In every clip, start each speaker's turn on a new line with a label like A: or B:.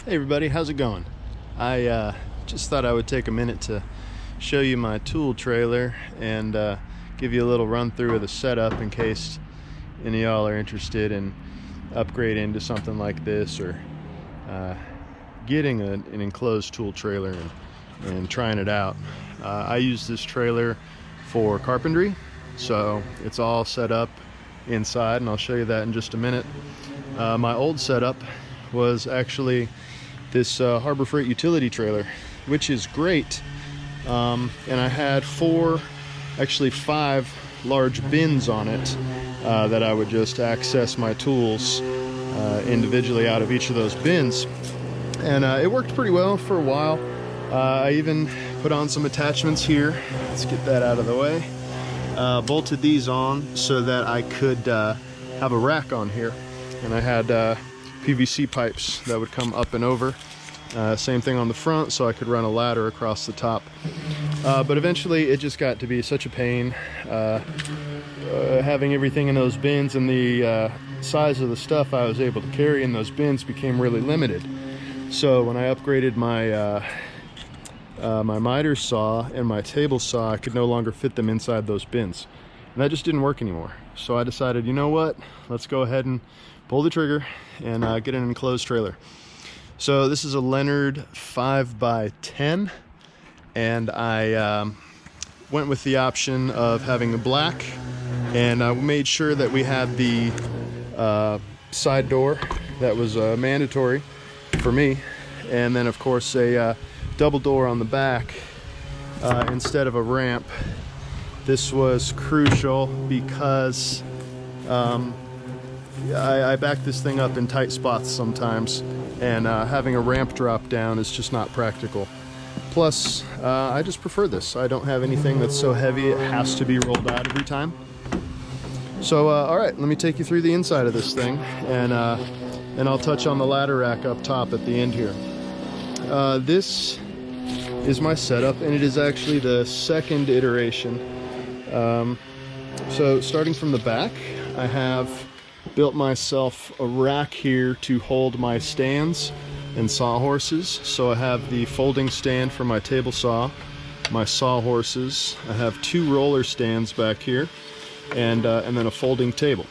A: Hey everybody, how's it going? I just thought I would take a minute to show you my tool trailer and give you a little run through of the setup in case any of y'all are interested in upgrading to something like this, or getting an enclosed tool trailer and trying it out. I use this trailer for carpentry, so it's all set up inside, and I'll show you that in just a minute. My old setup was actually this Harbor Freight utility trailer, which is great, and I had five large bins on it that I would just access my tools individually out of each of those bins, and it worked pretty well for a while. I even put on some attachments here. Let's get that out of the way. Bolted these on so that I could have a rack on here, and I had PVC pipes that would come up and over. Same thing on the front, so I could run a ladder across the top. But eventually it just got to be such a pain having everything in those bins, and the size of the stuff I was able to carry in those bins became really limited. So when I upgraded my my miter saw and my table saw, I could no longer fit them inside those bins, and that just didn't work anymore. So I decided, you know what, let's go ahead and pull the trigger and get an enclosed trailer. So this is a Leonard 5x10, and I went with the option of having the black, and I made sure that we had the side door that was mandatory for me, and then of course a double door on the back instead of a ramp. This was crucial because I back this thing up in tight spots sometimes, and having a ramp drop down is just not practical. Plus, I just prefer this. I don't have anything that's so heavy it has to be rolled out every time. So, all right, let me take you through the inside of this thing, and I'll touch on the ladder rack up top at the end here. This is my setup, and it is actually the second iteration. So starting from the back, I have built myself a rack here to hold my stands and sawhorses. So I have the folding stand for my table saw, my sawhorses. I have two roller stands back here, and then a folding table.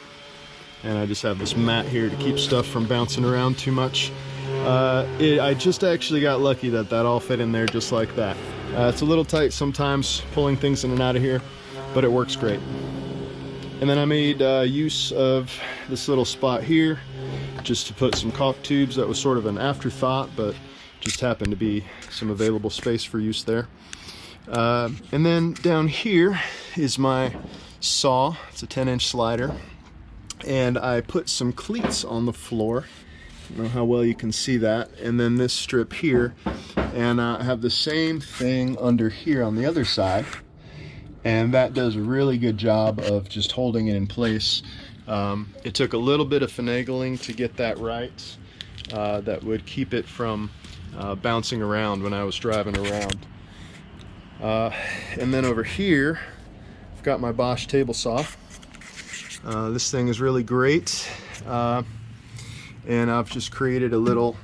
A: And I just have this mat here to keep stuff from bouncing around too much. I just actually got lucky that all fit in there just like that. It's a little tight sometimes pulling things in and out of here, but it works great. And then I made use of this little spot here just to put some caulk tubes. That was sort of an afterthought, but just happened to be some available space for use there. And then down here is my saw. It's a 10-inch slider, and I put some cleats on the floor. I don't know how well you can see that. And then this strip here, and I have the same thing under here on the other side, and that does a really good job of just holding it in place. It took a little bit of finagling to get that right. That would keep it from bouncing around when I was driving around. And then over here, I've got my Bosch table saw. This thing is really great. And I've just created a little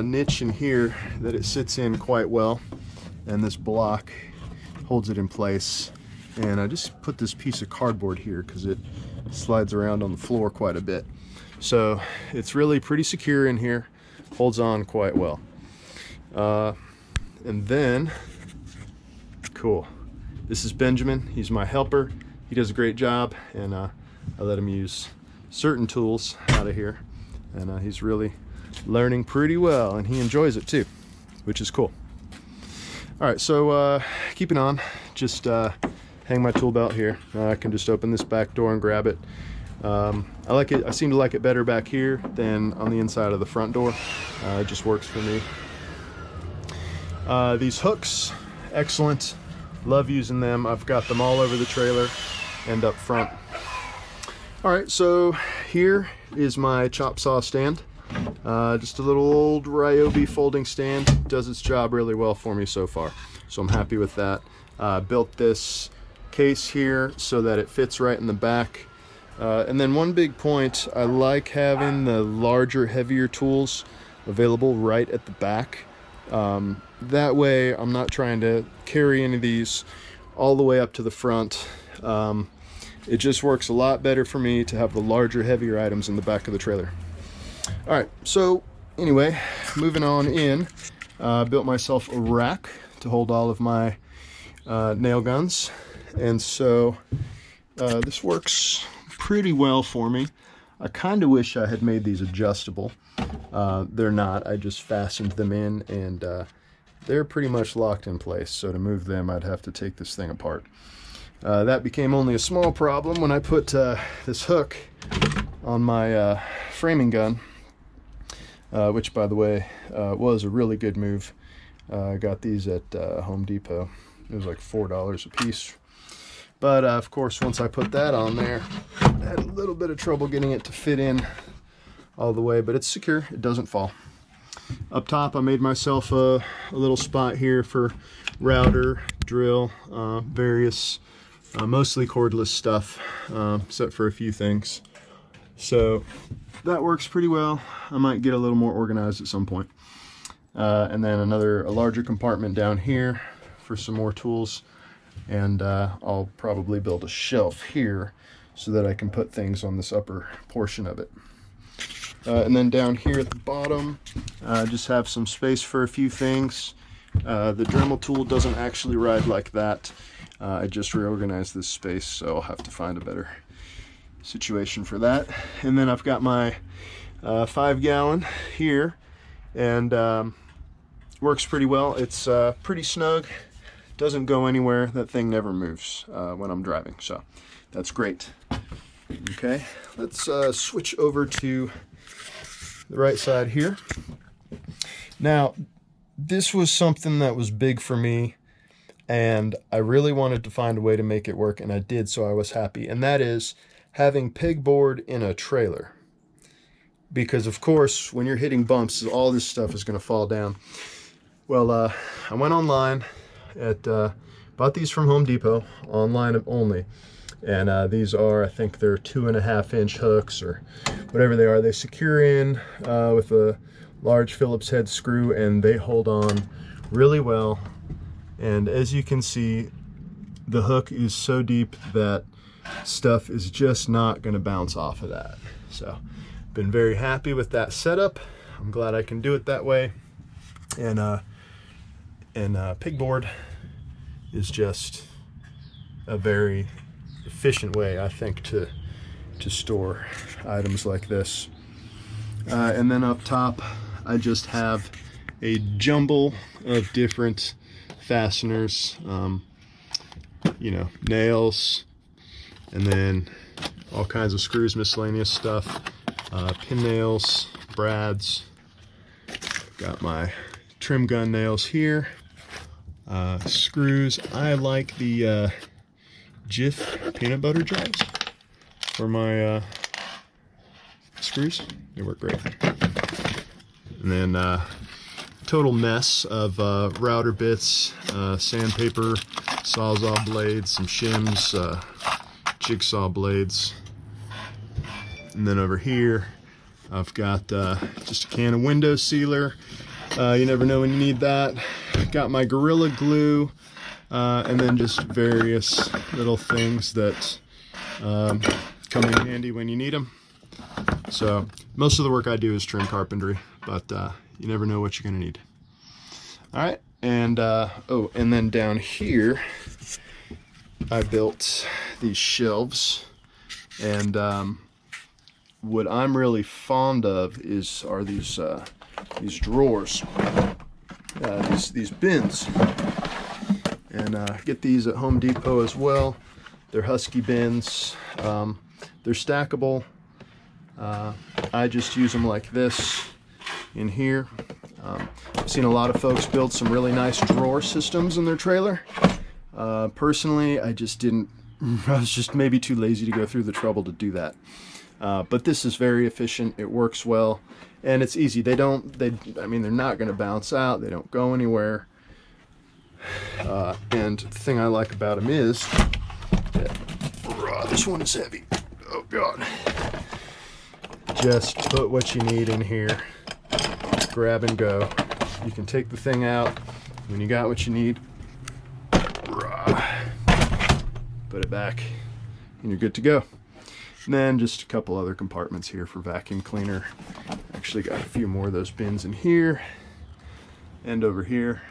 A: niche in here that it sits in quite well, and this block holds it in place. And I just put this piece of cardboard here because it slides around on the floor quite a bit. So it's really pretty secure in here, holds on quite well. And then, cool, this is Benjamin. He's my helper. He does a great job, and I let him use certain tools out of here, and he's really learning pretty well, and he enjoys it too, which is cool. All right, so keeping on, just hang my tool belt here. I can just open this back door and grab it. I like it. I seem to like it better back here than on the inside of the front door. It just works for me. These hooks, excellent. Love using them. I've got them all over the trailer and up front. All right, so here is my chop saw stand. Just a little old Ryobi folding stand. Does its job really well for me so far, so I'm happy with that. Built this case here so that it fits right in the back. And then one big point, I like having the larger, heavier tools available right at the back. That way I'm not trying to carry any of these all the way up to the front. It just works a lot better for me to have the larger, heavier items in the back of the trailer. All right, so anyway, moving on in, built myself a rack to hold all of my nail guns, and so this works pretty well for me. I kind of wish I had made these adjustable. They're not. I just fastened them in, and they're pretty much locked in place, so to move them I'd have to take this thing apart. That became only a small problem when I put this hook on my framing gun, which, by the way, was a really good move. I got these at Home Depot. It was like $4 a piece. But of course, once I put that on there, I had a little bit of trouble getting it to fit in all the way, but it's secure. It doesn't fall. Up top, I made myself a little spot here for router, drill, various, mostly cordless stuff, except for a few things. So that works pretty well. I might get a little more organized at some point. And then a larger compartment down here for some more tools. And I'll probably build a shelf here so that I can put things on this upper portion of it. And then down here at the bottom, just have some space for a few things. The Dremel tool doesn't actually ride like that. I just reorganized this space, so I'll have to find a better situation for that. And then I've got my 5-gallon here, and works pretty well. It's pretty snug, doesn't go anywhere. That thing never moves when I'm driving, so that's great. Okay, let's switch over to the right side here. Now, this was something that was big for me, and I really wanted to find a way to make it work, and I did, so I was happy. And that is having pegboard in a trailer. Because of course, when you're hitting bumps, all this stuff is going to fall down. Well, I went online bought these from Home Depot, online only. And these are, I think they're 2.5-inch hooks or whatever they are. They secure in with a large Phillips head screw, and they hold on really well. And as you can see, the hook is so deep that stuff is just not going to bounce off of that. So, been very happy with that setup. I'm glad I can do it that way. And Pegboard is just a very efficient way, I think, to store items like this. And then up top, I just have a jumble of different fasteners, you know, nails, and then all kinds of screws, miscellaneous stuff, pin nails, brads. Got my trim gun nails here, screws. I like the Jif peanut butter jobs for my screws. They work great. And then total mess of router bits, sandpaper, sawzall blades, some shims, jigsaw blades. And then over here I've got just a can of window sealer. You never know when you need that. Got my Gorilla Glue, and then just various little things that come in handy when you need them. So most of the work I do is trim carpentry, but you never know what you're gonna need. All right, and oh, and then down here I built these shelves, and what I'm really fond of are these drawers, these bins, and get these at Home Depot as well. They're Husky bins. They're stackable. I just use them like this in here. I've seen a lot of folks build some really nice drawer systems in their trailer. Personally, I was just maybe too lazy to go through the trouble to do that. But this is very efficient. It works well, and it's easy. I mean, they're not going to bounce out. They don't go anywhere. And the thing I like about them is that, this one is heavy. Oh God. Just put what you need in here, grab and go. You can take the thing out when you got what you need, put it back, and you're good to go. And then just a couple other compartments here for vacuum cleaner. Actually got a few more of those bins in here and over here,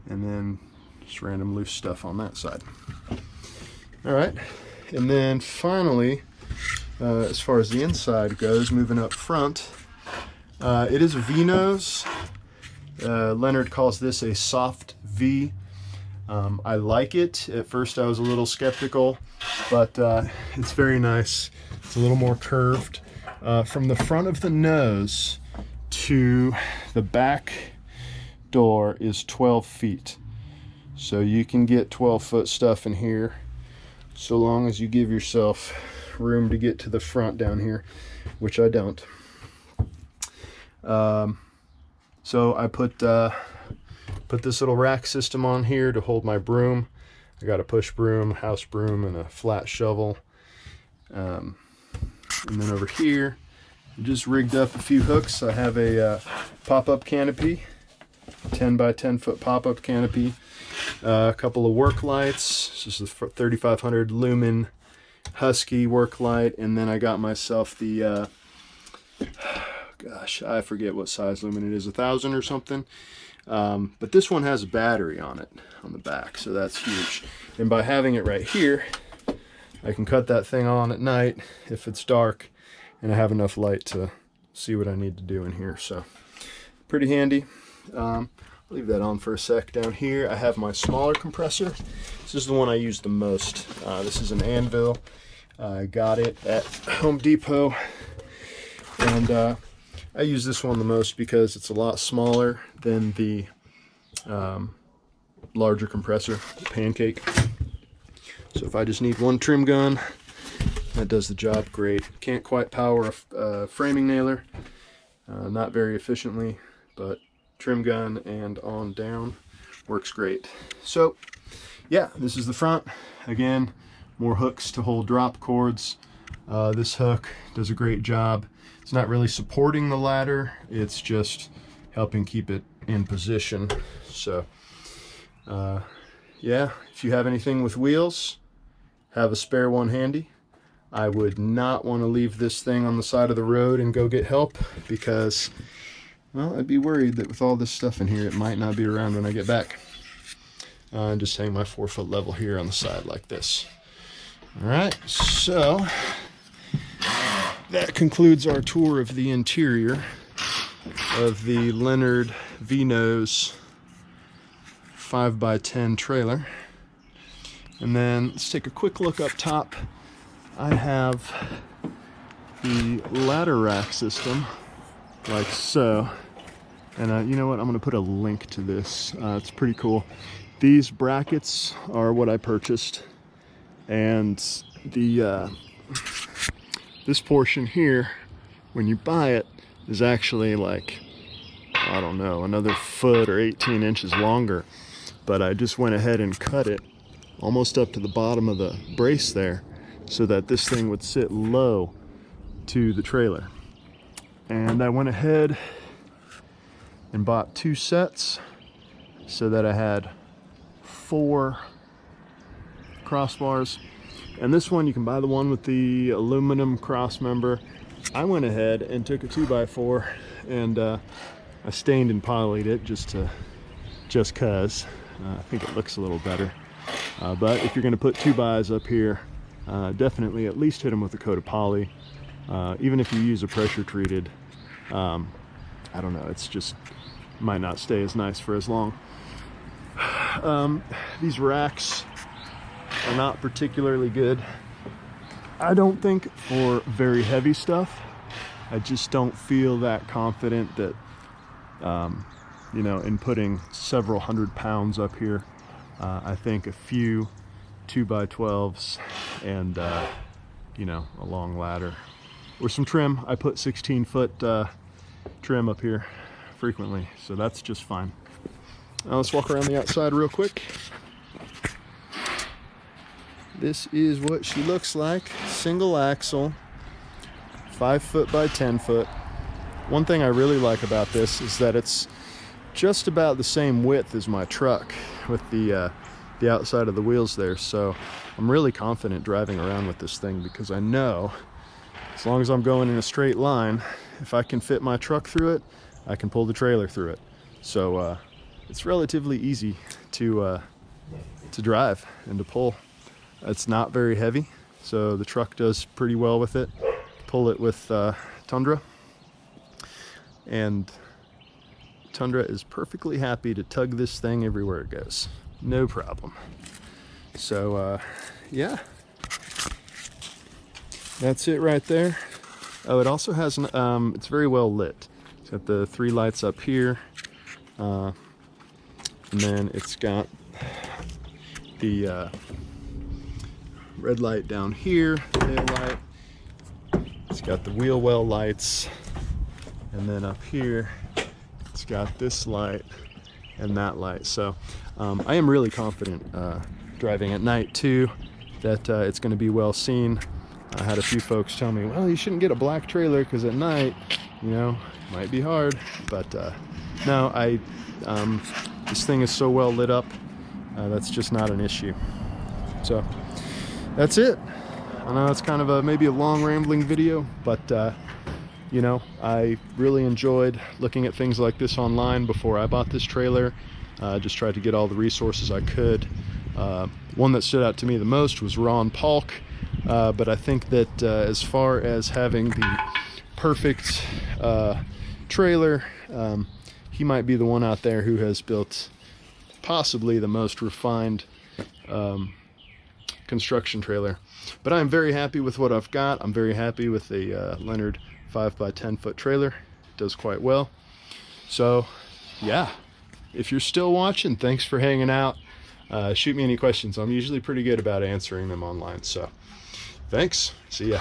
A: and then just random loose stuff on that side. All right, and then finally, as far as the inside goes, moving up front, it is a V-nose. Leonard calls this a soft V. I like it. At first I was a little skeptical, but it's very nice. It's a little more curved. From the front of the nose to the back door is 12 feet. So you can get 12-foot stuff in here, so long as you give yourself room to get to the front down here, which I don't. So I put this little rack system on here to hold my broom. I got a push broom, house broom, and a flat shovel. And then over here, I just rigged up a few hooks. I have a pop-up canopy, 10 by 10 foot pop-up canopy, a couple of work lights. This is a 3500 lumen Husky work light, and then I got myself the gosh, I forget what size lumen it is, 1000 or something. But this one has a battery on it on the back, so that's huge. And by having it right here, I can cut that thing on at night if it's dark and I have enough light to see what I need to do in here. So pretty handy. I'll leave that on for a sec. Down here I have my smaller compressor. This is the one I use the most. This is an Anvil. I got it at Home Depot, and I use this one the most because it's a lot smaller than the larger compressor, the Pancake. So if I just need one trim gun, that does the job great. Can't quite power a framing nailer, not very efficiently, but trim gun and on down works great. So yeah, this is the front. Again, more hooks to hold drop cords. This hook does a great job. It's not really supporting the ladder, it's just helping keep it in position. So yeah, if you have anything with wheels, have a spare one handy. I would not want to leave this thing on the side of the road and go get help, because, well, I'd be worried that with all this stuff in here, it might not be around when I get back. Just hang my 4-foot level here on the side like this. All right, so that concludes our tour of the interior of the Leonard V-nose 5x10 trailer. And then let's take a quick look up top. I have the ladder rack system, like so. And you know what? I'm going to put a link to this. It's pretty cool. These brackets are what I purchased. And the this portion here, when you buy it, is actually like, I don't know, another foot or 18 inches longer. But I just went ahead and cut it almost up to the bottom of the brace there, so that this thing would sit low to the trailer. And I went ahead and bought 2 sets so that I had 4 crossbars. And this one, you can buy the one with the aluminum cross member. I went ahead and took a 2x4 and I stained and polyed it just cause. I think it looks a little better. But if you're going to put 2x's up here, definitely at least hit them with a coat of poly. Even if you use a pressure treated, I don't know, it's just might not stay as nice for as long. These racks are not particularly good, I don't think, for very heavy stuff. I just don't feel that confident that you know, in putting several hundred pounds up here. I think a few 2x12s and you know, a long ladder or some trim. I put 16-foot trim up here frequently, so that's just fine. Now let's walk around the outside real quick. This is what she looks like. Single axle, 5 foot by 10 foot. One thing I really like about this is that it's just about the same width as my truck with the outside of the wheels there. So I'm really confident driving around with this thing because I know as long as I'm going in a straight line, if I can fit my truck through it, I can pull the trailer through it. So it's relatively easy to drive and to pull. It's not very heavy, so the truck does pretty well with it. Pull it with Tundra, and Tundra is perfectly happy to tug this thing everywhere it goes. No problem. So yeah, that's it right there. Oh, it also has an, it's very well lit. It's got the 3 lights up here, and then it's got the red light down here, tail light. It's got the wheel well lights, and then up here it's got this light and that light. So I am really confident driving at night too that it's going to be well seen. I had a few folks tell me, well, you shouldn't get a black trailer because at night, you know, it might be hard. But no, this thing is so well lit up, that's just not an issue. So that's it. I know it's kind of maybe a long rambling video, but you know, I really enjoyed looking at things like this online before I bought this trailer. Just tried to get all the resources I could. One that stood out to me the most was Ron Paulk, but I think that as far as having the perfect trailer, he might be the one out there who has built possibly the most refined construction trailer. But I'm very happy with what I've got. I'm very happy with the Leonard 5x10 foot trailer. It does quite well. So yeah, if you're still watching, thanks for hanging out. Shoot me any questions. I'm usually pretty good about answering them online. So thanks. See ya.